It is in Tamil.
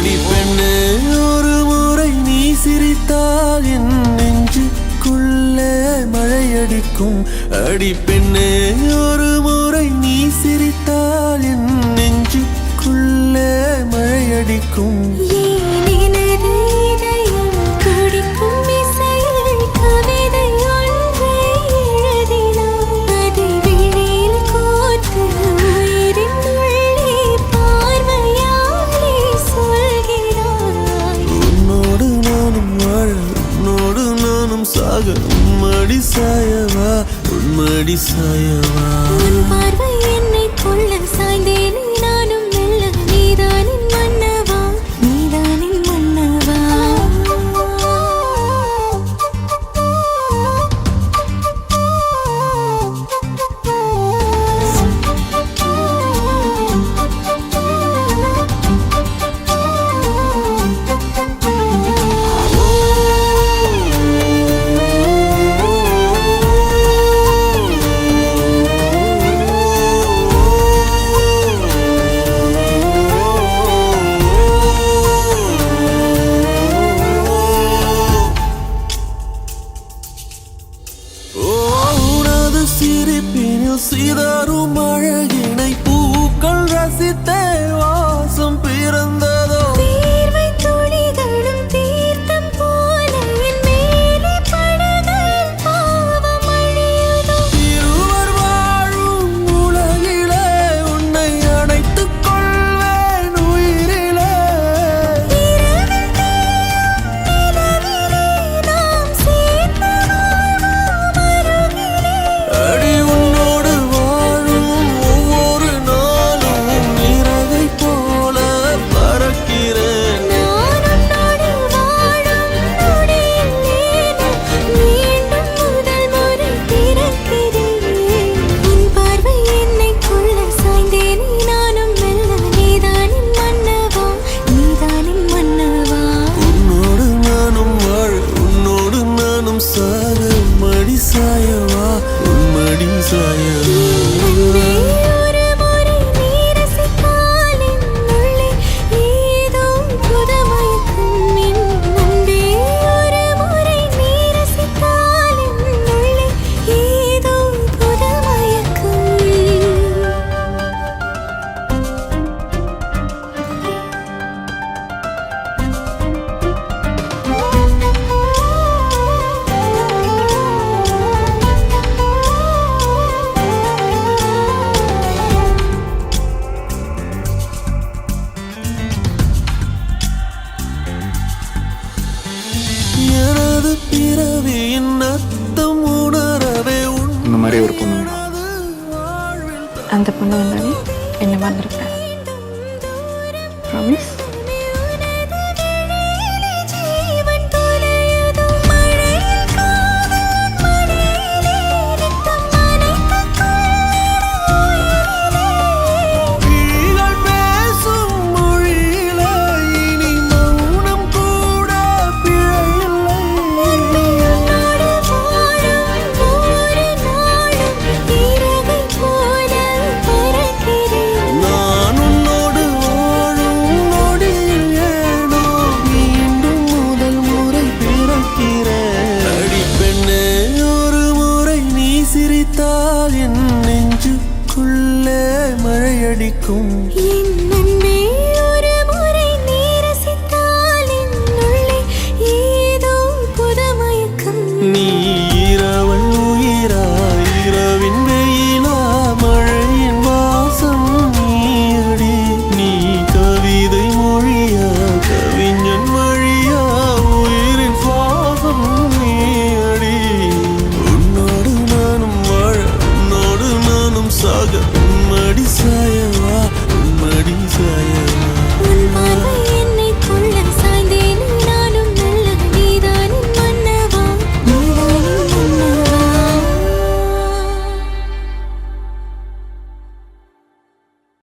அடி பெண்ணே ஒரு முறை நீ சிரித்தால் என் நெஞ்சுக்குள்ளே மழையடிக்கும். அடி பெண்ணே ஒரு முறை நீ சிரித்தால் என் நெஞ்சுக்குள்ளே மழையடிக்கும். சாக உம்மடி சாயவா உன்மடி சாயவா. உன் பார்வை என்னை கொள்ள சாய்ந்தேனே நானும் மெல்ல. நீதானின் மன்னவா நீதானின் மன்னவா. சிரிப்பினில் சிதறும் அழகினை பூக்கள் ரசித்தே வாசம் பிறந்ததோ. தீர்வை துளிகளும் தீர்த்தம் போல என் மேலே படுகையில் பாவம் அழியுதோ. இருவர் வாழும் உலகிலே உன்னை அணைத்துக் கொள்வேன் உயிரிலே. இரவில் தேயும் நிலவிலே நாம் சேர்ந்து வாழ்வோம் அருகிலே. அடி உன்னோடு வாழும் ஒவ்வொரு நாளும் இறகை போல பறக்கிறேன். நான் உன்னோடு வாழும் நொடியில் மீண்டும் முதல் முறை பிறக்கிறேன். உன் பார்வை என்னை கொள்ள சாய்ந்தேனே நானும் மெல்ல. நீதானின் மன்னவா நீதானின் மன்னவா. உன்னோடு நானும் வாழ உன்னோடு நானும் சாக மடி சாயவா உன்மடி சாயவா. அன்பே ஒரு முறை நீ ரசித்தால் என் உள்ளே ஏதோ புதுமயக்கம். என் அன்பே ஒரு முறை நீ ரசித்தால் என் உள்ளே ஏதோ புதுமயக்கம். எனது பிறவியின் அர்த்தம் உணரவே இந்த மாதிரி ஒரு பொண்ணு வேணும். அந்த பொண்ணு வந்தாலே என்ன மறந்துருப்பேன். ப்ராமிஸ். ஜீவன் தொலையுதோ மழையில் காதல் மடியிலே நித்தம் நனைத்துக் கொள்ளும் ஈகள் பேசும் மொழியிலே இனி மௌனம் கூட பிழையில்லை. உன்னோடு வாழும் ஒவ்வொரு நாளும் இறகை போல பறக்கிறேன். நான் உன்னோடு வாழும் நொடியில் ஏனோ மீண்டும் முதல் முறை பிறக்கிறேன். அடி பெண்ணே ஒரு முறை நீ சிரித்தால் என் நெஞ்சுக்குள்ளே மழையடிக்கும்.